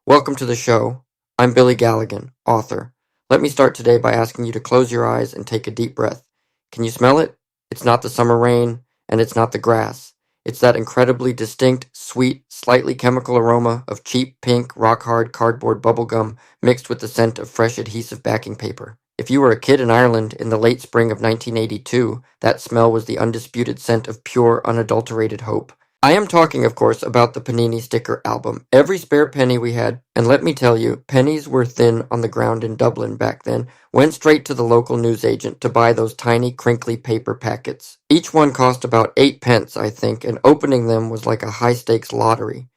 Welcome to the show. I'm Billy Galligan, author. Let me start today by asking you to close your eyes and take a deep breath. Can you smell it? It's not the summer rain, and it's not the grass. It's that incredibly distinct, sweet, slightly chemical aroma of cheap, pink, rock-hard cardboard bubblegum mixed with the scent of fresh adhesive backing paper. If you were a kid in Ireland in the late spring of 1982, that smell was the undisputed scent of pure, unadulterated hope. I am talking, of course, about the Panini sticker album. Every spare penny we had, and let me tell you, pennies were thin on the ground in Dublin back then, went straight to the local newsagent to buy those tiny, crinkly paper packets. Each one cost about 8 pence, I think, and opening them was like a high-stakes lottery.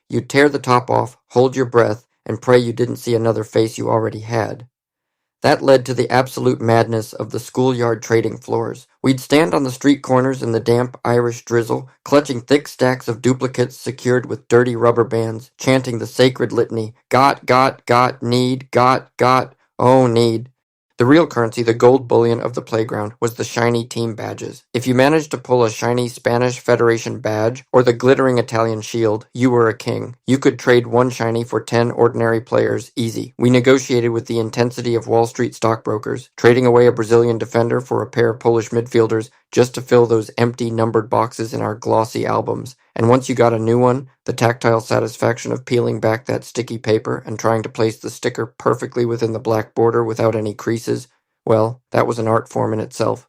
You'd tear the top off, hold your breath, and pray you didn't see another face you already had. That led to the absolute madness of the schoolyard trading floors. We'd stand on the street corners in the damp Irish drizzle, clutching thick stacks of duplicates secured with dirty rubber bands, chanting the sacred litany, got, need, oh, need. The real currency, the gold bullion of the playground, was the shiny team badges. If you managed to pull a shiny Spanish Federation badge or the glittering Italian shield, you were a king. You could trade one shiny for 10 ordinary players, easy. We negotiated with the intensity of Wall Street stockbrokers, trading away a Brazilian defender for a pair of Polish midfielders just to fill those empty numbered boxes in our glossy albums. And once you got a new one, the tactile satisfaction of peeling back that sticky paper and trying to place the sticker perfectly within the black border without any creases, well, that was an art form in itself.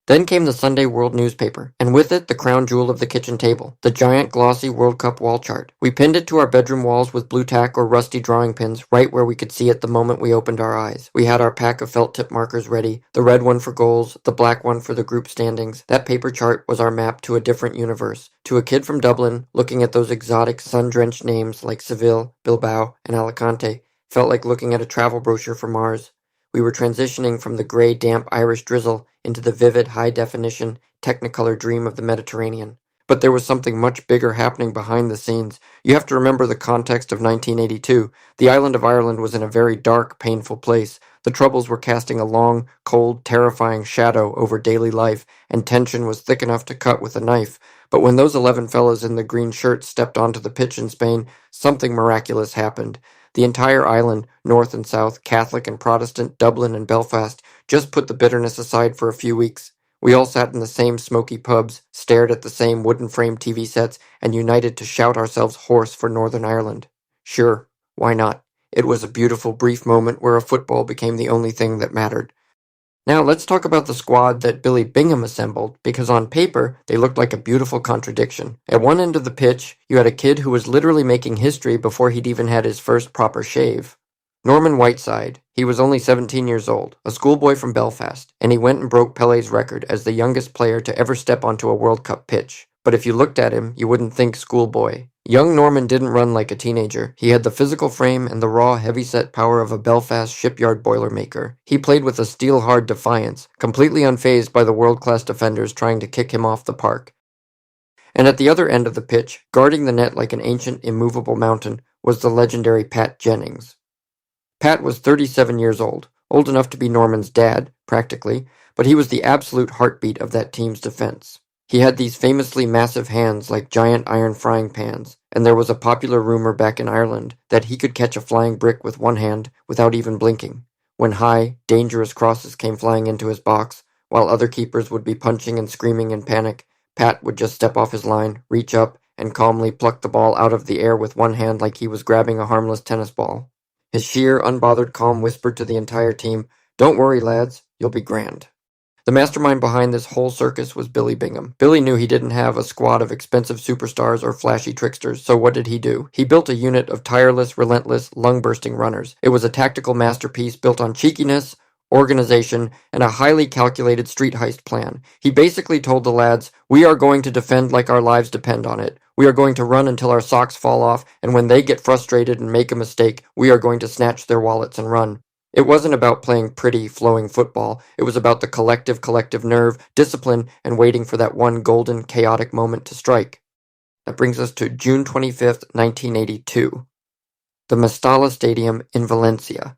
Then came the Sunday World newspaper, and with it the crown jewel of the kitchen table, the giant glossy World Cup wall chart. We pinned it to our bedroom walls with blue tack or rusty drawing pins right where we could see it the moment we opened our eyes. We had our pack of felt tip markers ready, the red one for goals, the black one for the group standings. That paper chart was our map to a different universe. To a kid from Dublin, looking at those exotic sun-drenched names like Seville, Bilbao, and Alicante, felt like looking at a travel brochure for Mars. We were transitioning from the gray, damp Irish drizzle into the vivid, high-definition, technicolor dream of the Mediterranean. But there was something much bigger happening behind the scenes. You have to remember the context of 1982. The island of Ireland was in a very dark, painful place. The Troubles were casting a long, cold, terrifying shadow over daily life, and tension was thick enough to cut with a knife. But when those 11 fellows in the green shirts stepped onto the pitch in Spain, something miraculous happened. The entire island, north and south, Catholic and Protestant, Dublin and Belfast, just put the bitterness aside for a few weeks. We all sat in the same smoky pubs, stared at the same wooden-framed TV sets, and united to shout ourselves hoarse for Northern Ireland. Sure, why not? It was a beautiful, brief moment where a football became the only thing that mattered. Now let's talk about the squad that Billy Bingham assembled, because on paper, they looked like a beautiful contradiction. At one end of the pitch, you had a kid who was literally making history before he'd even had his first proper shave. Norman Whiteside. He was only 17 years old, a schoolboy from Belfast, and he went and broke Pelé's record as the youngest player to ever step onto a World Cup pitch. But if you looked at him, you wouldn't think schoolboy. Young Norman didn't run like a teenager. He had the physical frame and the raw, heavy-set power of a Belfast shipyard boilermaker. He played with a steel-hard defiance, completely unfazed by the world-class defenders trying to kick him off the park. And at the other end of the pitch, guarding the net like an ancient, immovable mountain, was the legendary Pat Jennings. Pat was 37 years old enough to be Norman's dad, practically, but he was the absolute heartbeat of that team's defense. He had these famously massive hands like giant iron frying pans, and there was a popular rumor back in Ireland that he could catch a flying brick with one hand without even blinking. When high, dangerous crosses came flying into his box, while other keepers would be punching and screaming in panic, Pat would just step off his line, reach up, and calmly pluck the ball out of the air with one hand like he was grabbing a harmless tennis ball. His sheer, unbothered calm whispered to the entire team, "Don't worry, lads, you'll be grand." The mastermind behind this whole circus was Billy Bingham. Billy knew he didn't have a squad of expensive superstars or flashy tricksters, so what did he do? He built a unit of tireless, relentless, lung-bursting runners. It was a tactical masterpiece built on cheekiness, organization, and a highly calculated street heist plan. He basically told the lads, "We are going to defend like our lives depend on it. We are going to run until our socks fall off, and when they get frustrated and make a mistake, we are going to snatch their wallets and run." It wasn't about playing pretty, flowing football. It was about the collective nerve, discipline, and waiting for that one golden, chaotic moment to strike. That brings us to June 25th, 1982. The Mestalla Stadium in Valencia.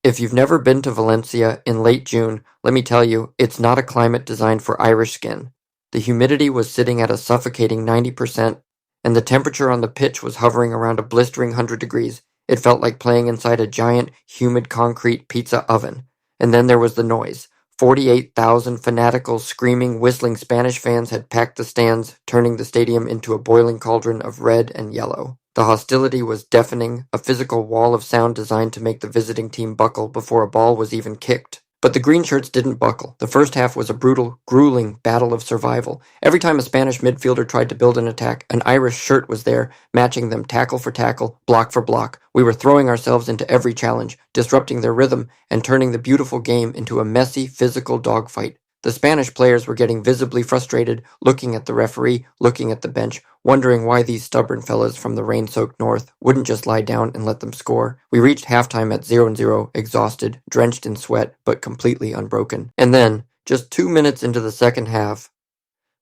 If you've never been to Valencia in late June, let me tell you, it's not a climate designed for Irish skin. The humidity was sitting at a suffocating 90%, and the temperature on the pitch was hovering around a blistering 100 degrees. It felt like playing inside a giant, humid concrete pizza oven. And then there was the noise. 48,000 fanatical, screaming, whistling Spanish fans had packed the stands, turning the stadium into a boiling cauldron of red and yellow. The hostility was deafening, a physical wall of sound designed to make the visiting team buckle before a ball was even kicked. But the green shirts didn't buckle. The first half was a brutal, grueling battle of survival. Every time a Spanish midfielder tried to build an attack, an Irish shirt was there, matching them tackle for tackle, block for block. We were throwing ourselves into every challenge, disrupting their rhythm, and turning the beautiful game into a messy, physical dogfight. The Spanish players were getting visibly frustrated, looking at the referee, looking at the bench, wondering why these stubborn fellas from the rain-soaked north wouldn't just lie down and let them score. We reached halftime at 0-0, exhausted, drenched in sweat, but completely unbroken. And then, just 2 minutes into the second half,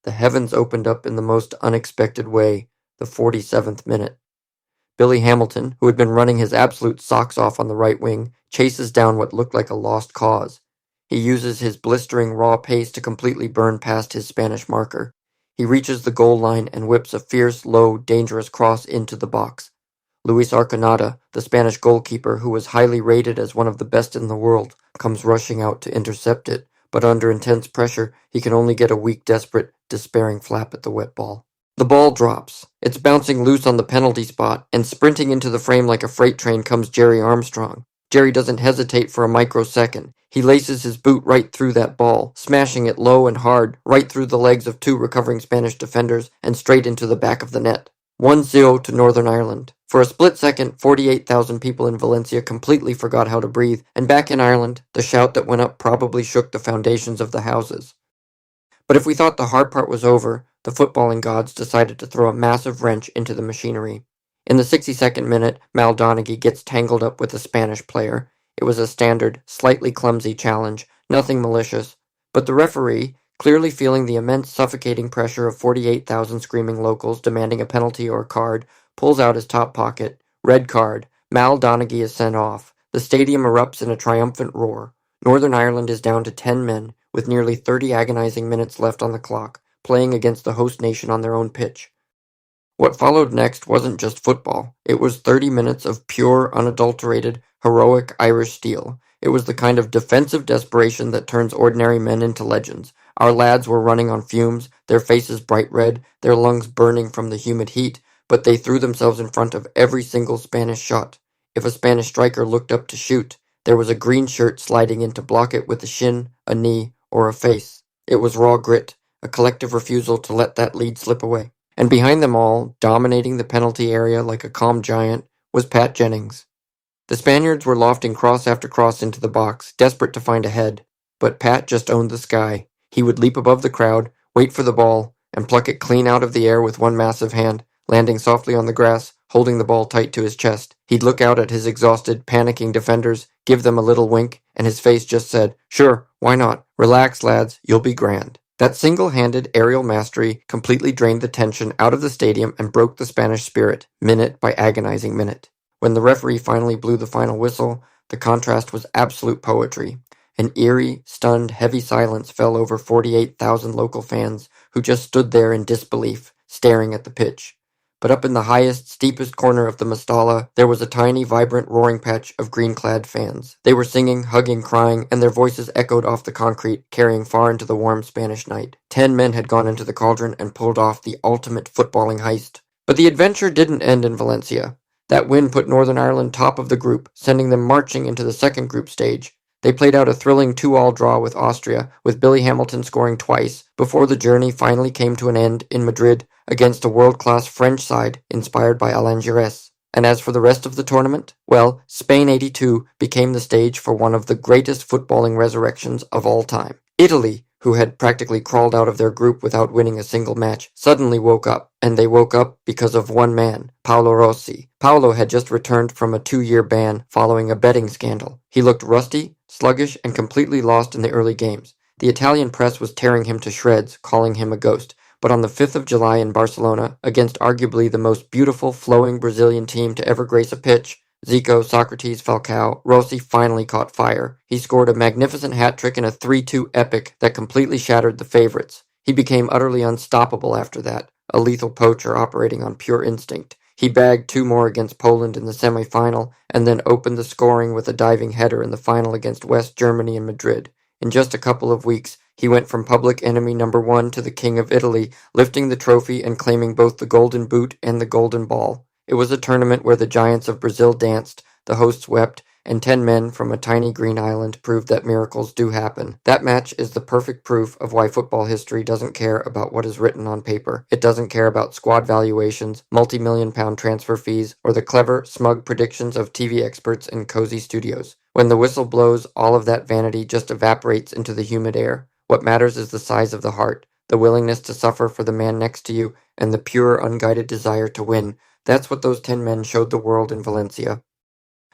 the heavens opened up in the most unexpected way, the 47th minute. Billy Hamilton, who had been running his absolute socks off on the right wing, chases down what looked like a lost cause. He uses his blistering raw pace to completely burn past his Spanish marker. He reaches the goal line and whips a fierce, low, dangerous cross into the box. Luis Arconada, the Spanish goalkeeper who was highly rated as one of the best in the world, comes rushing out to intercept it, but under intense pressure, he can only get a weak, desperate, despairing flap at the wet ball. The ball drops. It's bouncing loose on the penalty spot, and sprinting into the frame like a freight train comes Jerry Armstrong. Jerry doesn't hesitate for a microsecond. He laces his boot right through that ball, smashing it low and hard, right through the legs of two recovering Spanish defenders, and straight into the back of the net. 1-0 to Northern Ireland. For a split second, 48,000 people in Valencia completely forgot how to breathe, and back in Ireland, the shout that went up probably shook the foundations of the houses. But if we thought the hard part was over, the footballing gods decided to throw a massive wrench into the machinery. In the 62nd minute, Mal Donaghy gets tangled up with a Spanish player. It was a standard, slightly clumsy challenge, nothing malicious, but the referee, clearly feeling the immense suffocating pressure of 48,000 screaming locals demanding a penalty or a card, pulls out his top pocket. Red card. Mal Donaghy is sent off. The stadium erupts in a triumphant roar. Northern Ireland is down to 10 men, with nearly 30 agonizing minutes left on the clock, playing against the host nation on their own pitch. What followed next wasn't just football. It was 30 minutes of pure, unadulterated, heroic Irish steel. It was the kind of defensive desperation that turns ordinary men into legends. Our lads were running on fumes, their faces bright red, their lungs burning from the humid heat, but they threw themselves in front of every single Spanish shot. If a Spanish striker looked up to shoot, there was a green shirt sliding in to block it with a shin, a knee, or a face. It was raw grit, a collective refusal to let that lead slip away. And behind them all, dominating the penalty area like a calm giant, was Pat Jennings. The Spaniards were lofting cross after cross into the box, desperate to find a head, but Pat just owned the sky. He would leap above the crowd, wait for the ball, and pluck it clean out of the air with one massive hand, landing softly on the grass, holding the ball tight to his chest. He'd look out at his exhausted, panicking defenders, give them a little wink, and his face just said, "Sure, why not? Relax, lads, you'll be grand." That single-handed aerial mastery completely drained the tension out of the stadium and broke the Spanish spirit, minute by agonizing minute. When the referee finally blew the final whistle, the contrast was absolute poetry. An eerie, stunned, heavy silence fell over 48,000 local fans who just stood there in disbelief, staring at the pitch. But up in the highest, steepest corner of the Mestalla, there was a tiny, vibrant, roaring patch of green-clad fans. They were singing, hugging, crying, and their voices echoed off the concrete, carrying far into the warm Spanish night. 10 men had gone into the cauldron and pulled off the ultimate footballing heist. But the adventure didn't end in Valencia. That win put Northern Ireland top of the group, sending them marching into the second group stage. They played out a thrilling 2-2 draw with Austria, with Billy Hamilton scoring twice, before the journey finally came to an end in Madrid against a world-class French side inspired by Alain Giresse. And as for the rest of the tournament, well, Spain '82 became the stage for one of the greatest footballing resurrections of all time. Italy, who had practically crawled out of their group without winning a single match, suddenly woke up, and they woke up because of one man, Paolo Rossi. Paolo had just returned from a 2-year ban following a betting scandal. He looked rusty, sluggish, and completely lost in the early games. The Italian press was tearing him to shreds, calling him a ghost. But on the 5th of July in Barcelona, against arguably the most beautiful, flowing Brazilian team to ever grace a pitch, Zico, Socrates, Falcao, Rossi finally caught fire. He scored a magnificent hat-trick in a 3-2 epic that completely shattered the favorites. He became utterly unstoppable after that, a lethal poacher operating on pure instinct. He bagged 2 more against Poland in the semifinal, and then opened the scoring with a diving header in the final against West Germany in Madrid. In just a couple of weeks, he went from public enemy number 1 to the King of Italy, lifting the trophy and claiming both the Golden Boot and the Golden Ball. It was a tournament where the giants of Brazil danced, the hosts wept, and 10 men from a tiny green island proved that miracles do happen. That match is the perfect proof of why football history doesn't care about what is written on paper. It doesn't care about squad valuations, multi-million-pound transfer fees, or the clever, smug predictions of TV experts in cozy studios. When the whistle blows, all of that vanity just evaporates into the humid air. What matters is the size of the heart, the willingness to suffer for the man next to you, and the pure, unguided desire to win. That's what those 10 men showed the world in Valencia.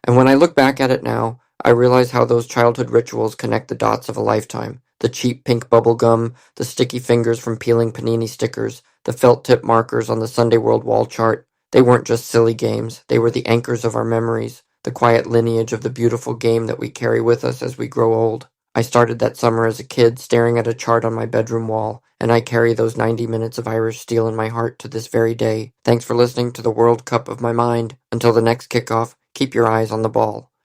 And when I look back at it now, I realize how those childhood rituals connect the dots of a lifetime. The cheap pink bubble gum, the sticky fingers from peeling Panini stickers, the felt tip markers on the Sunday World wall chart. They weren't just silly games, they were the anchors of our memories, the quiet lineage of the beautiful game that we carry with us as we grow old. I started that summer as a kid staring at a chart on my bedroom wall, and I carry those 90 minutes of Irish steel in my heart to this very day. Thanks for listening to the World Cup of my mind. Until the next kickoff, keep your eyes on the ball.